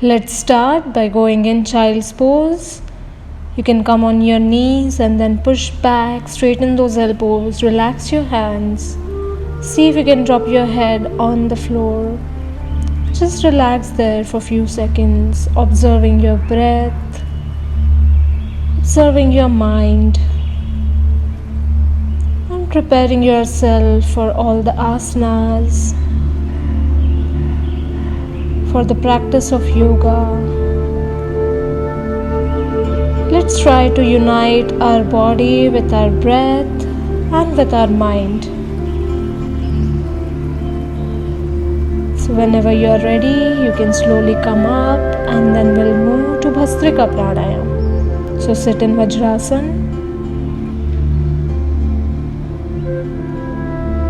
Let's start by going in child's pose. You can come on your knees and then push back, straighten those elbows, relax your hands. See if you can drop your head on the floor. Just relax there for a few seconds, observing your breath, observing your mind, and preparing yourself for all the asanas, for the practice of yoga. Let's try to unite our body with our breath and with our mind. So whenever you are ready, you can slowly come up and then we'll move to Bhastrika Pranayam. So sit in Vajrasana.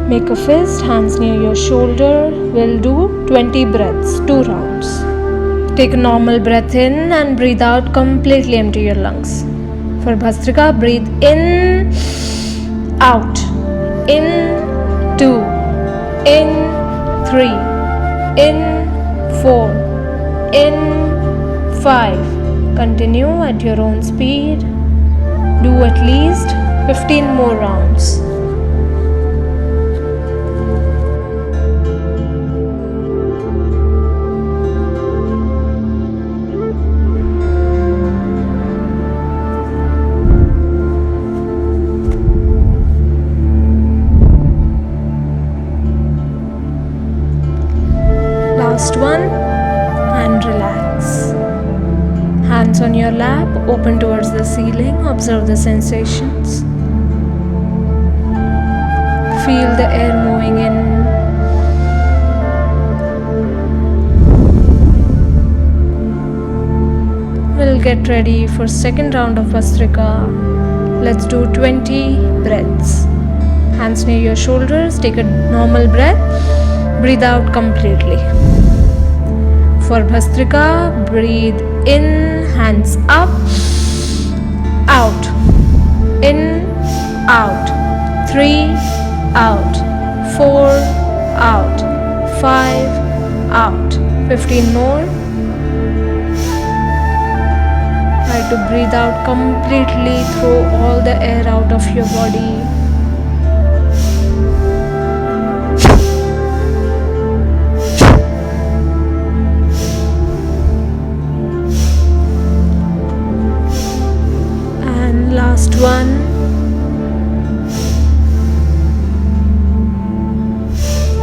Make a fist, hands near your shoulder. We'll do 20 breaths, 2 rounds. Take a normal breath in and breathe out, completely empty your lungs. For Bhastrika, breathe in, out, in, 2, in, 3, in, 4, in, 5. Continue at your own speed. Do at least 15 more rounds. Last one, and relax. Hands on your lap, open towards the ceiling, observe the sensations. Feel the air moving in. We'll get ready for second round of Bhastrika. Let's do 20 breaths. Hands near your shoulders, take a normal breath, breathe out completely. For Bhastrika, breathe in, hands up, out, in, out, 3, out, 4, out, 5, out, 15 more. Try to breathe out completely, throw all the air out of your body. Last one.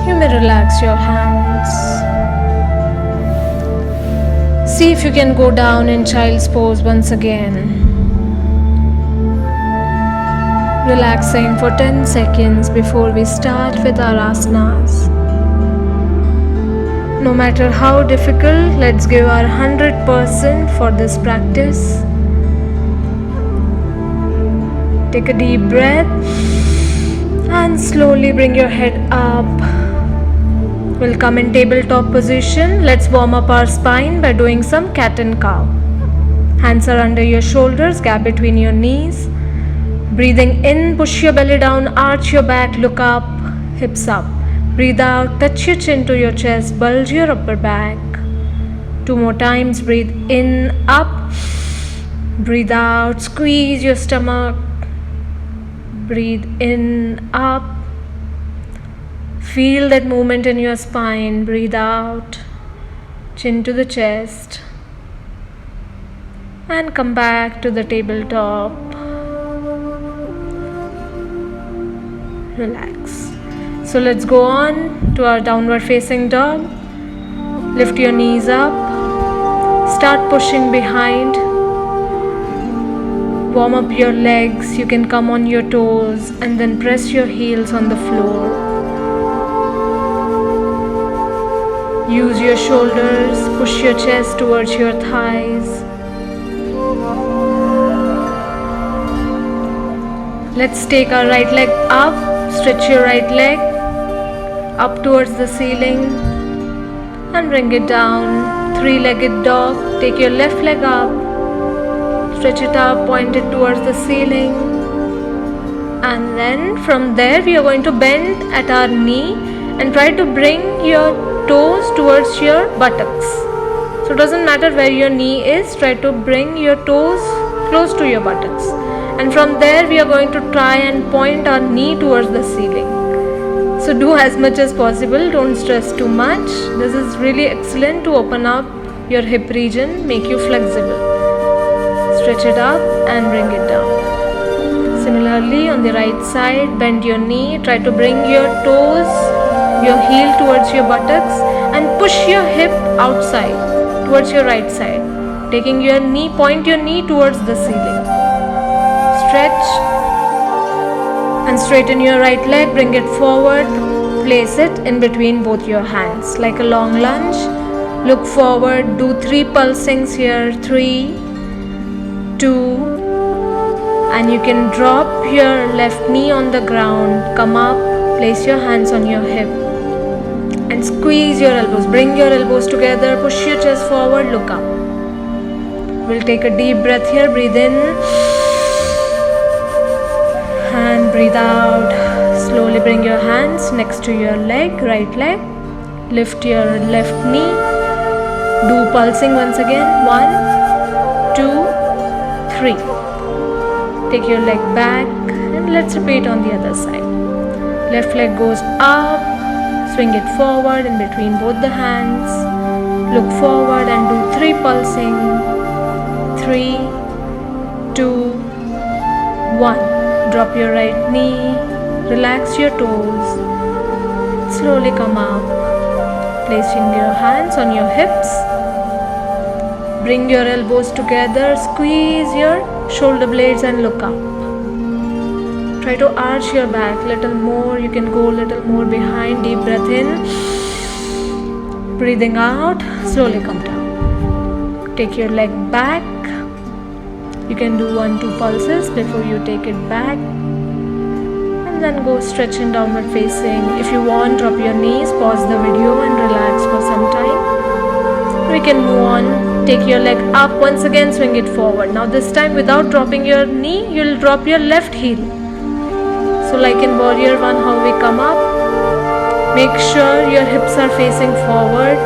You may relax your hands. See if you can go down in child's pose once again. Relaxing for 10 seconds before we start with our asanas. No matter how difficult, let's give our 100% for this practice. Take a deep breath and slowly bring your head up. We'll come in tabletop position. Let's warm up our spine by doing some cat and cow. Hands are under your shoulders, gap between your knees. Breathing in, push your belly down, arch your back, look up, hips up. Breathe out, touch your chin to your chest, bulge your upper back. 2 more times, breathe in, up. Breathe out, squeeze your stomach. Breathe in, up. Feel that movement in your spine. Breathe out, chin to the chest. And come back to the tabletop. Relax. So let's go on to our downward facing dog. Lift your knees up. Start pushing behind. Warm up your legs. You can come on your toes and then press your heels on the floor. Use your shoulders. Push your chest towards your thighs. Let's take our right leg up. Stretch your right leg up towards the ceiling and bring it down. 3-legged dog. Take your left leg up. Stretch it up, point it towards the ceiling, and then from there we are going to bend at our knee and try to bring your toes towards your buttocks. So it doesn't matter where your knee is, try to bring your toes close to your buttocks. And from there we are going to try and point our knee towards the ceiling. So do as much as possible, don't stress too much. This is really excellent to open up your hip region, make you flexible. Stretch it up and bring it down. Similarly, on the right side, bend your knee, try to bring your toes, your heel towards your buttocks and push your hip outside towards your right side. Taking your knee, point your knee towards the ceiling. Stretch and straighten your right leg, bring it forward, place it in between both your hands like a long lunge. Look forward, do 3 pulsings here, 3, 2, and you can drop your left knee on the ground, come up, place your hands on your hip and squeeze your elbows, bring your elbows together, push your chest forward, look up. We'll take a deep breath here, breathe in and breathe out. Slowly bring your hands next to your leg, right leg, lift your left knee, do pulsing once again, 1, 2, 3. Take your leg back and let's repeat on the other side. Left leg goes up, swing it forward in between both the hands. Look forward and do 3 pulsing. 3, 2, 1. Drop your right knee, relax your toes. Slowly come up, placing your hands on your hips. Bring your elbows together, squeeze your shoulder blades and look up. Try to arch your back a little more. You can go a little more behind. Deep breath in. Breathing out. Slowly come down. Take your leg back. You can do 1-2 pulses before you take it back. And then go stretch in downward facing. If you want, drop your knees. Pause the video and relax for some time. We can move on. Take your leg up once again, swing it forward. Now this time without dropping your knee, you'll drop your left heel. So like in Warrior 1, how we come up, make sure your hips are facing forward.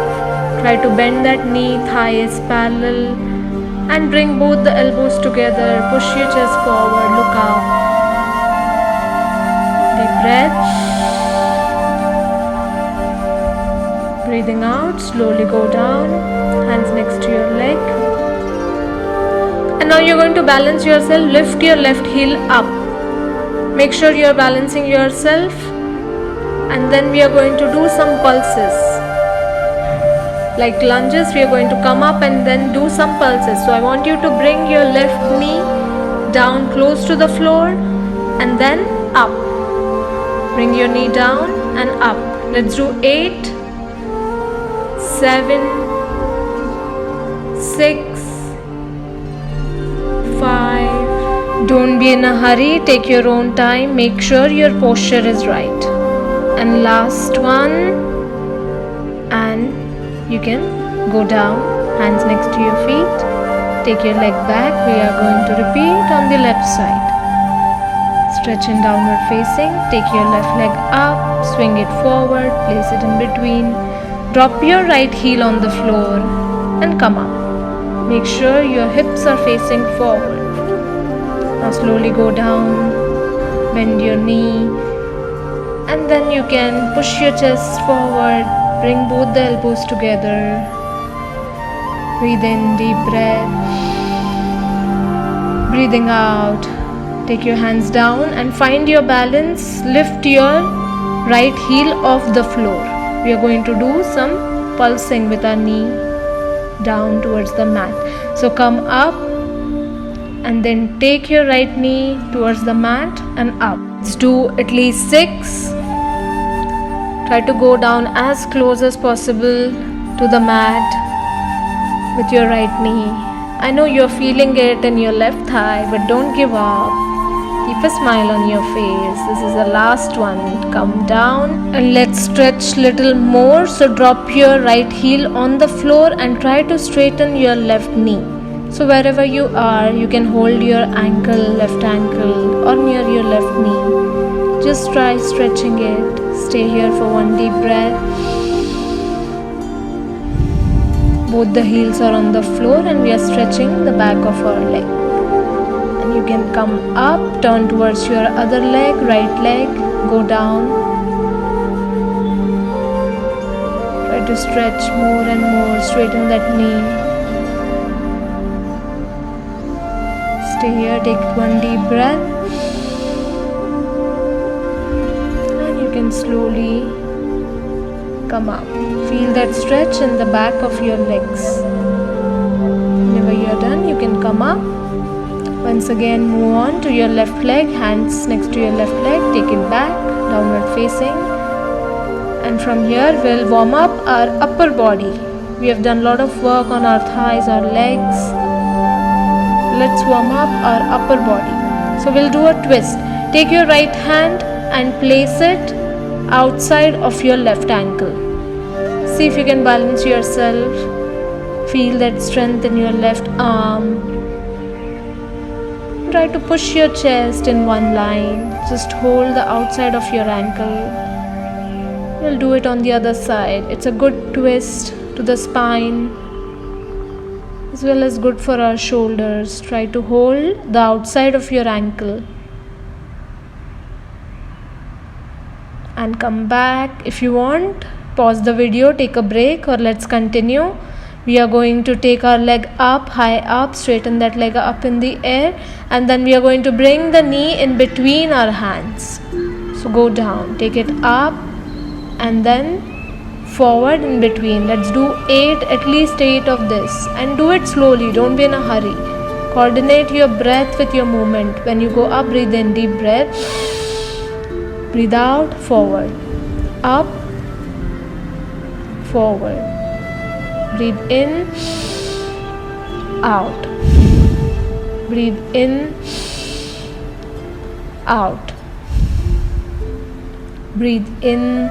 Try to bend that knee, thigh is parallel and bring both the elbows together. Push your chest forward, look up. Deep breath. Breathing out, slowly go down, hands next to your leg. And now you're going to balance yourself, lift your left heel up. Make sure you're balancing yourself and then we are going to do some pulses. Like lunges, we are going to come up and then do some pulses. So I want you to bring your left knee down close to the floor and then up. Bring your knee down and up. Let's do 8, 7, 6, 5. Don't be in a hurry, take your own time, make sure your posture is right. And last one, and you can go down, hands next to your feet. Take your leg back, we are going to repeat on the left side. Stretch in downward facing, take your left leg up, swing it forward, place it in between. Drop your right heel on the floor and come up. Make sure your hips are facing forward. Now slowly go down, bend your knee and then you can push your chest forward, bring both the elbows together. Breathe in, deep breath. Breathing out. Take your hands down and find your balance. Lift your right heel off the floor. We are going to do some pulsing with our knee down towards the mat. So come up and then take your right knee towards the mat and up. Let's do at least 6. Try to go down as close as possible to the mat with your right knee. I know you're feeling it in your left thigh, but don't give up. Keep a smile on your face. This is the last one. Come down and let's stretch little more. So drop your right heel on the floor and try to straighten your left knee. So wherever you are, you can hold your ankle, left ankle or near your left knee. Just try stretching it. Stay here for one deep breath. Both the heels are on the floor and we are stretching the back of our leg. And you can come up, turn towards your other leg, right leg, go down. Try to stretch more and more, straighten that knee. Stay here, take one deep breath. And you can slowly come up. Feel that stretch in the back of your legs. Whenever you're done, you can come up. Once again, move on to your left leg, hands next to your left leg, take it back, downward facing. And from here, we'll warm up our upper body. We have done a lot of work on our thighs, our legs. Let's warm up our upper body. So we'll do a twist. Take your right hand and place it outside of your left ankle. See if you can balance yourself. Feel that strength in your left arm. Try to push your chest in one line. Just hold the outside of your ankle. We'll do it on the other side. It's a good twist to the spine as well as good for our shoulders. Try to hold the outside of your ankle and come back. If you want, pause the video, take a break, or let's continue. We are going to take our leg up, high up, straighten that leg up in the air, and then we are going to bring the knee in between our hands. So go down, take it up and then forward in between. Let's do 8, at least 8 of this, and do it slowly, don't be in a hurry. Coordinate your breath with your movement. When you go up, breathe in, deep breath. Breathe out, forward, up, forward. Breathe in, out. Breathe in, out. Breathe in.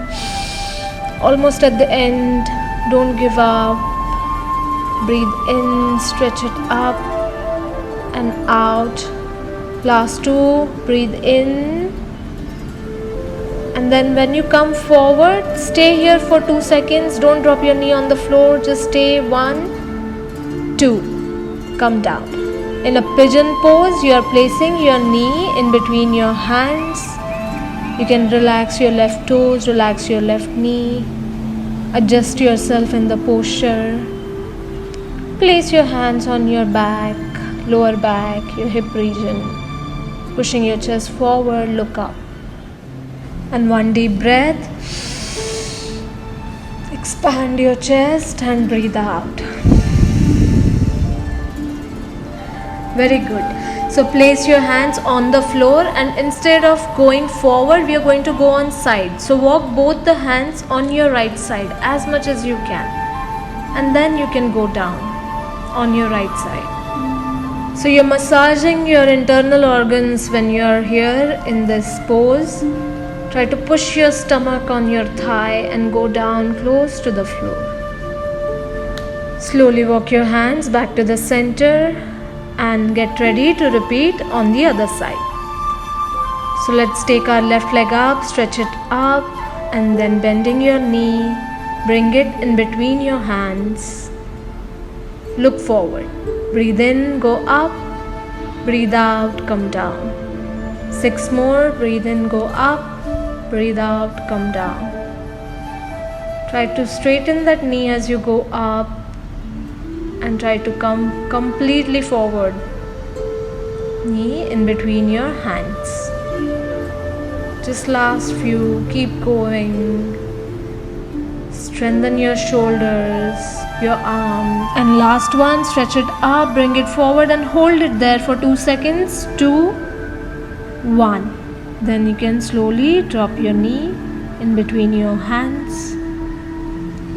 Almost at the end, don't give up. Breathe in, stretch it up and out. Last 2, breathe in. And then when you come forward, stay here for 2 seconds. Don't drop your knee on the floor. Just stay. 1, 2. Come down. In a pigeon pose, you are placing your knee in between your hands. You can relax your left toes, relax your left knee. Adjust yourself in the posture. Place your hands on your back, lower back, your hip region. Pushing your chest forward, look up. And one deep breath. Expand your chest and breathe out. Very good. So place your hands on the floor, and instead of going forward, we are going to go on side. So walk both the hands on your right side as much as you can. And then you can go down on your right side. So you're massaging your internal organs when you're here in this pose. Try to push your stomach on your thigh and go down close to the floor. Slowly walk your hands back to the center and get ready to repeat on the other side. So let's take our left leg up, stretch it up, and then bending your knee, bring it in between your hands. Look forward. Breathe in, go up. Breathe out, come down. 6 more. Breathe in, go up. Breathe out, come down. Try to straighten that knee as you go up and try to come completely forward. Knee in between your hands. Just last few, keep going. Strengthen your shoulders, your arms. And last one, stretch it up, bring it forward and hold it there for 2 seconds. 2, 1. Then you can slowly drop your knee in between your hands.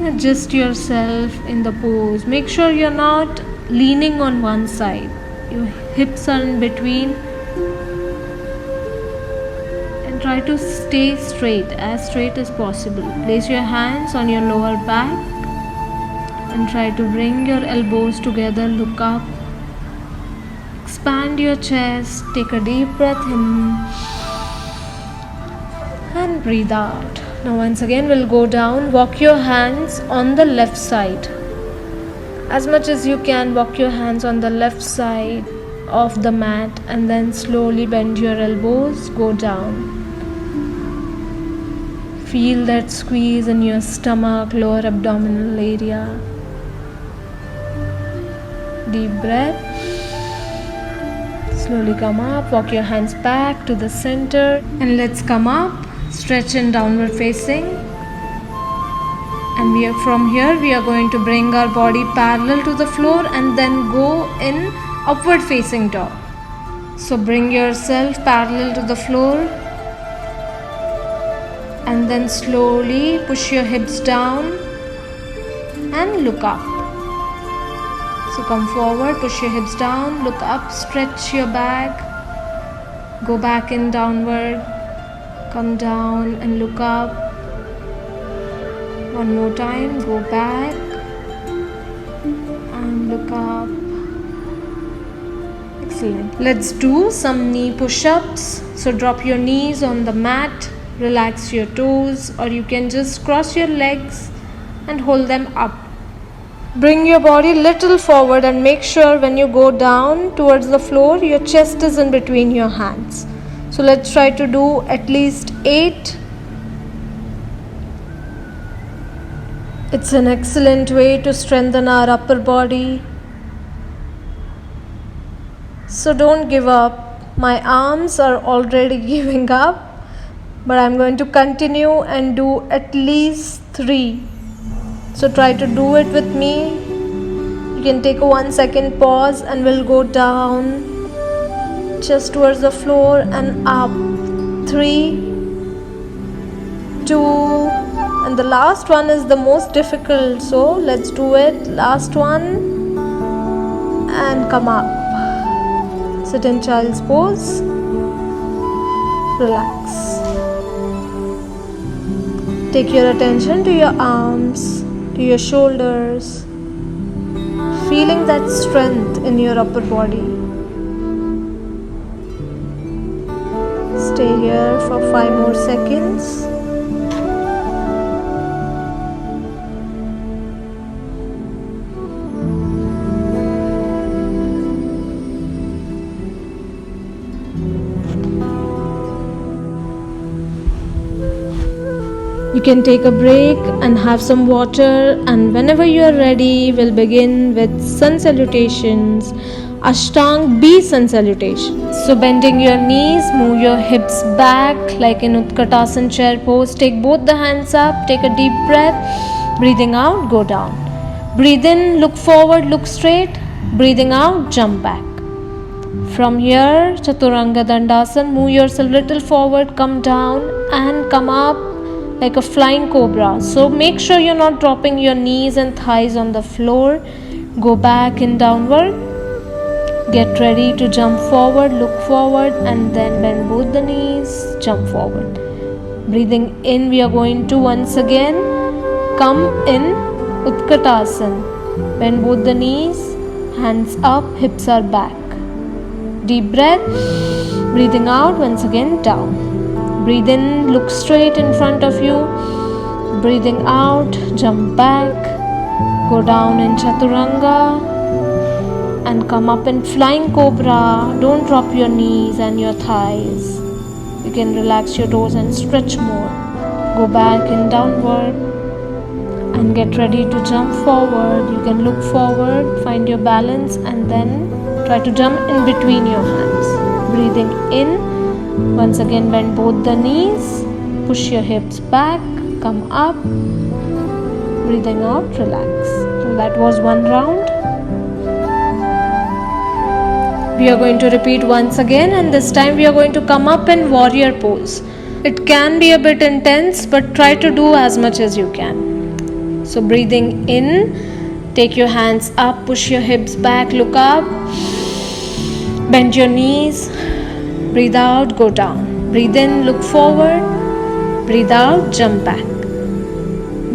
Adjust yourself in the pose. Make sure you're not leaning on one side. Your hips are in between. And try to stay straight as possible. Place your hands on your lower back and try to bring your elbows together. Look up. Expand your chest. Take a deep breath in. And breathe out. Now once again we'll go down. Walk your hands on the left side. As much as you can, walk your hands on the left side of the mat and then slowly bend your elbows, go down. Feel that squeeze in your stomach, lower abdominal area. Deep breath. Slowly come up, walk your hands back to the center and let's come up, stretch in downward facing. And from here we are going to bring our body parallel to the floor and then go in upward facing dog. So bring yourself parallel to the floor and then slowly push your hips down and look up. So come forward, push your hips down, look up, stretch your back, go back in downward, come down and look up. One more time, go back and look up. Excellent. Let's do some knee push-ups. So drop your knees on the mat, relax your toes, or you can just cross your legs and hold them up. Bring your body little forward and make sure when you go down towards the floor, your chest is in between your hands. So let's try to do at least 8. It's an excellent way to strengthen our upper body. So don't give up. My arms are already giving up, but I'm going to continue and do at least 3. So try to do it with me. You can take a 1 second pause and we'll go down just towards the floor and up. 3, 2, and the last one is the most difficult. So let's do it. Last one and come up. Sit in child's pose. Relax. Take your attention to your arms, to your shoulders, feeling that strength in your upper body. Stay here for 5 more seconds. You can take a break and have some water, and whenever you are ready, we'll begin with sun salutations, Ashtang B sun salutations. So bending your knees, move your hips back like in Utkatasana chair pose. Take both the hands up, take a deep breath, breathing out, go down. Breathe in, look forward, look straight, breathing out, jump back. From here, Chaturanga Dandasana, move yourself little forward, come down and come up like a flying cobra. So make sure you're not dropping your knees and thighs on the floor. Go back in downward. Get ready to jump forward, look forward and then bend both the knees, jump forward. Breathing in, we are going to once again come in Utkatasana. Bend both the knees, hands up, hips are back. Deep breath. Breathing out, once again down. Breathe in, look straight in front of you. Breathing out, jump back. Go down in Chaturanga and come up in flying cobra. Don't drop your knees and your thighs. You can relax your toes and stretch more. Go back in downward and get ready to jump forward. You can look forward, find your balance and then try to jump in between your hands. Breathing in. Once again bend both the knees, push your hips back, come up, breathing out, relax. So that was one round. We are going to repeat once again and this time we are going to come up in warrior pose. It can be a bit intense but try to do as much as you can. So breathing in, take your hands up, push your hips back, look up, bend your knees. Breathe out, go down. Breathe in, look forward. Breathe out, jump back.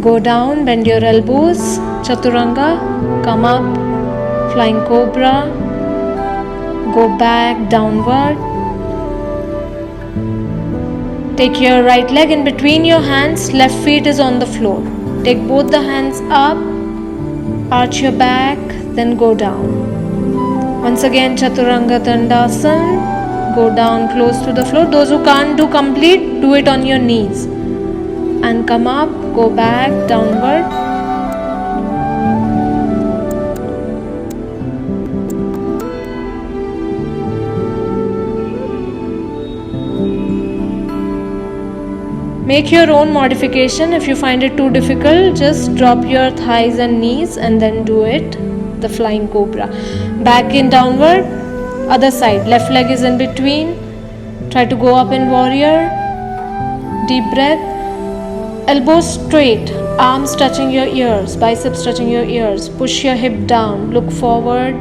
Go down, bend your elbows. Chaturanga, come up. Flying cobra. Go back, downward. Take your right leg in between your hands. Left feet is on the floor. Take both the hands up. Arch your back, then go down. Once again, Chaturanga Dandasana. Go down close to the floor. Those who can't do complete, do it on your knees. And come up, go back, downward. Make your own modification. If you find it too difficult, just drop your thighs and knees and then do it. The flying cobra. Back in downward. Other side. Left leg is in between. Try to go up in warrior. Deep breath. Elbows straight. Arms touching your ears. Biceps touching your ears. Push your hip down. Look forward.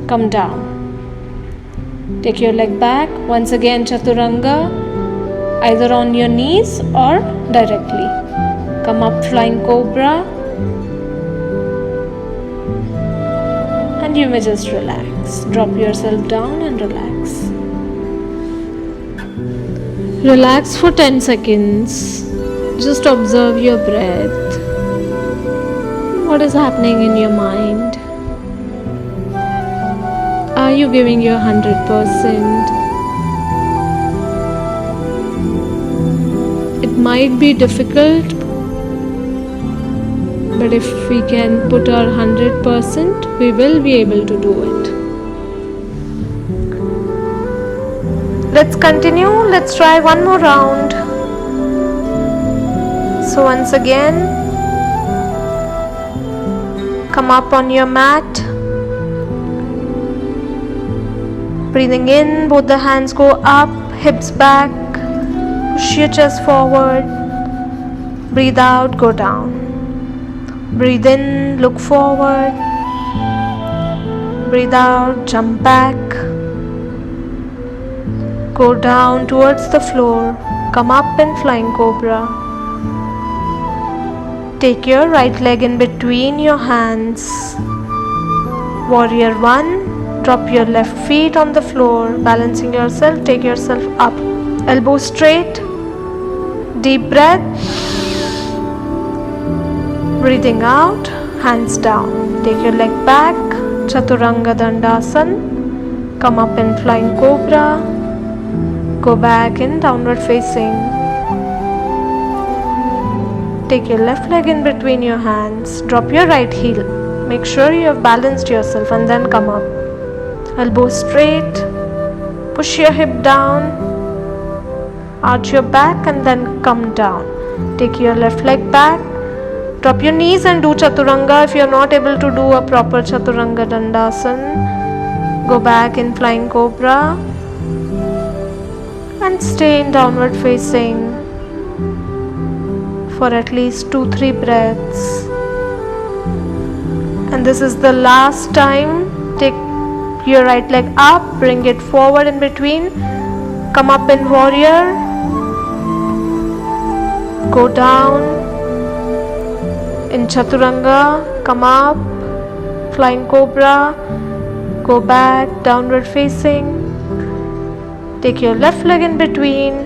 Come down. Take your leg back. Once again, Chaturanga. Either on your knees or directly. Come up, flying cobra. And you may just relax. Drop yourself down and relax. Relax for 10 seconds. Just observe your breath. What is happening in your mind? Are you giving your 100%? It might be difficult, but if we can put our 100%, we will be able to do it. Let's continue. Let's try one more round. So once again, come up on your mat. Breathing in, both the hands go up, hips back. Push your chest forward. Breathe out, go down. Breathe in, look forward. Breathe out, jump back. Go down towards the floor. Come up in flying cobra. Take your right leg in between your hands. Warrior 1. Drop your left feet on the floor. Balancing yourself, take yourself up. Elbows straight. Deep breath. Breathing out, hands down. Take your leg back. Chaturanga Dandasana. Come up in flying cobra. Go back in downward facing. Take your left leg in between your hands. Drop your right heel. Make sure you have balanced yourself and then come up. Elbows straight. Push your hip down. Arch your back and then come down. Take your left leg back. Drop your knees and do Chaturanga. If you are not able to do a proper Chaturanga Dandasana, go back in flying cobra and stay in downward facing for at least 2-3 breaths. And this is the last time. Take your right leg up, bring it forward in between. Come up in warrior. Go down in Chaturanga, come up, flying cobra, go back, downward facing. Take your left leg in between.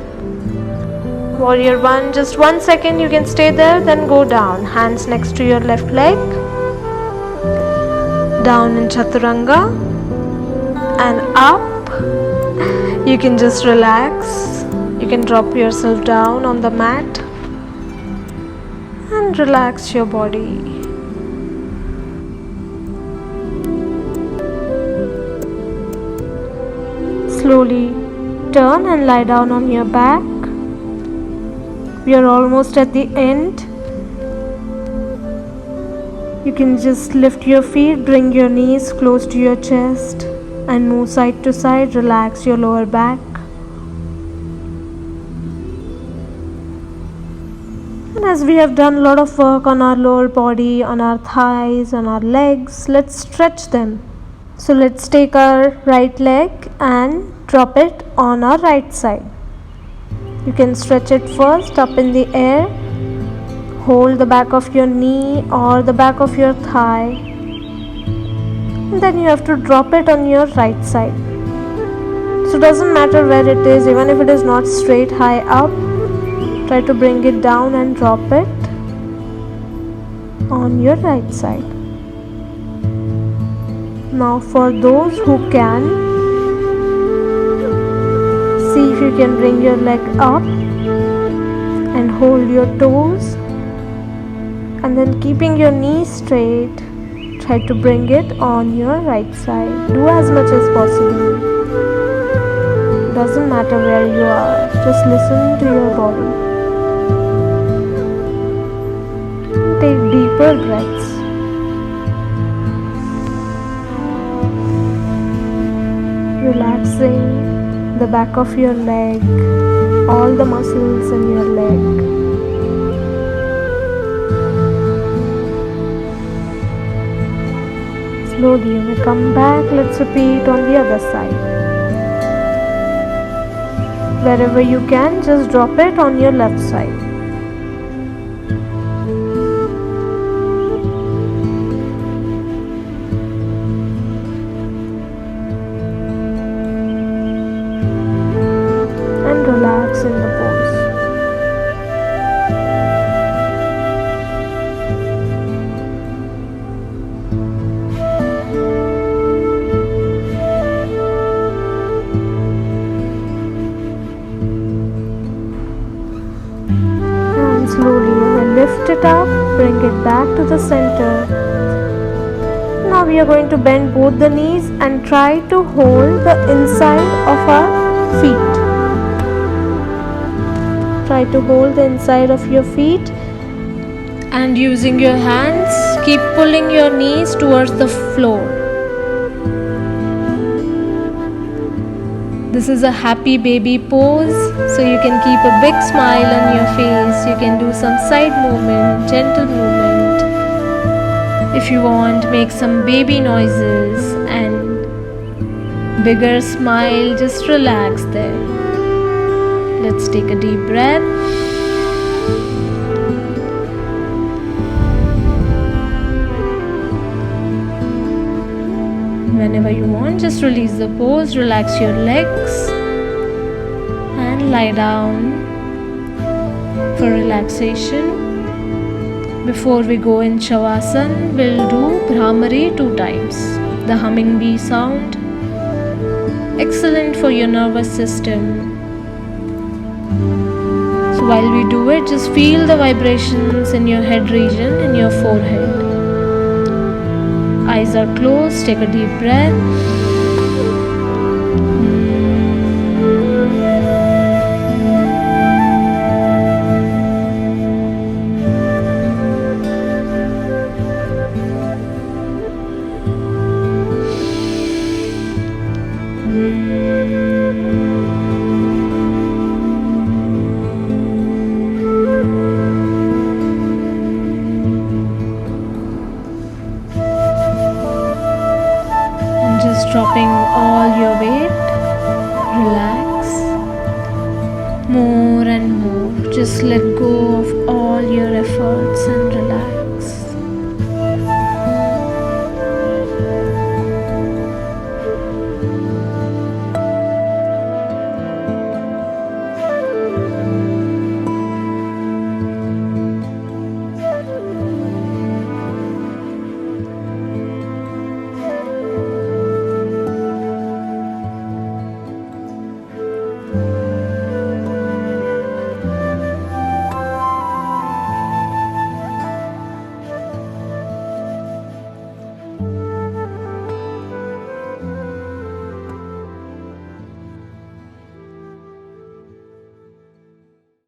Warrior 1, just 1 second, you can stay there, then go down. Hands next to your left leg. Down in Chaturanga and up. You can just relax. You can drop yourself down on the mat and relax your body. Slowly turn and lie down on your back. We are almost at the end. You can just lift your feet, bring your knees close to your chest and move side to side. Relax your lower back. And as we have done a lot of work on our lower body, on our thighs, on our legs, let's stretch them. So let's take our right leg and drop it on our right side. You can stretch it first up in the air. Hold the back of your knee or the back of your thigh. And then you have to drop it on your right side. So it doesn't matter where it is, even if it is not straight high up. Try to bring it down and drop it. on your right side. Now for those who can, see if you can bring your leg up and hold your toes, and then keeping your knees straight, try to bring it on your right side. Do as much as possible. Doesn't matter where you are, just listen to your body. Take deeper breaths. Relaxing the back of your leg, all the muscles in your leg. Slowly you may come back. Let's repeat on the other side. Wherever you can, just drop it on your left side. And relax in the pose. Slowly you may lift it up, bring it back to the center. Now we are going to bend both the knees and try to hold the inside of our feet. Try to hold the inside of your feet, and using your hands, keep pulling your knees towards the floor. This is a happy baby pose, so you can keep a big smile on your face. You can do some side movement, gentle movement. If you want, make some baby noises and bigger smile, just relax there. Let's take a deep breath. Whenever you want, just release the pose, relax your legs and lie down for relaxation. Before we go in Shavasana, we'll do Bhramari 2 times. The humming bee sound, excellent for your nervous system. So while we do it, just feel the vibrations in your head region, in your forehead. Eyes are closed, take a deep breath. Just dropping all your weight, relax more and more. Just let go of all your efforts and relax.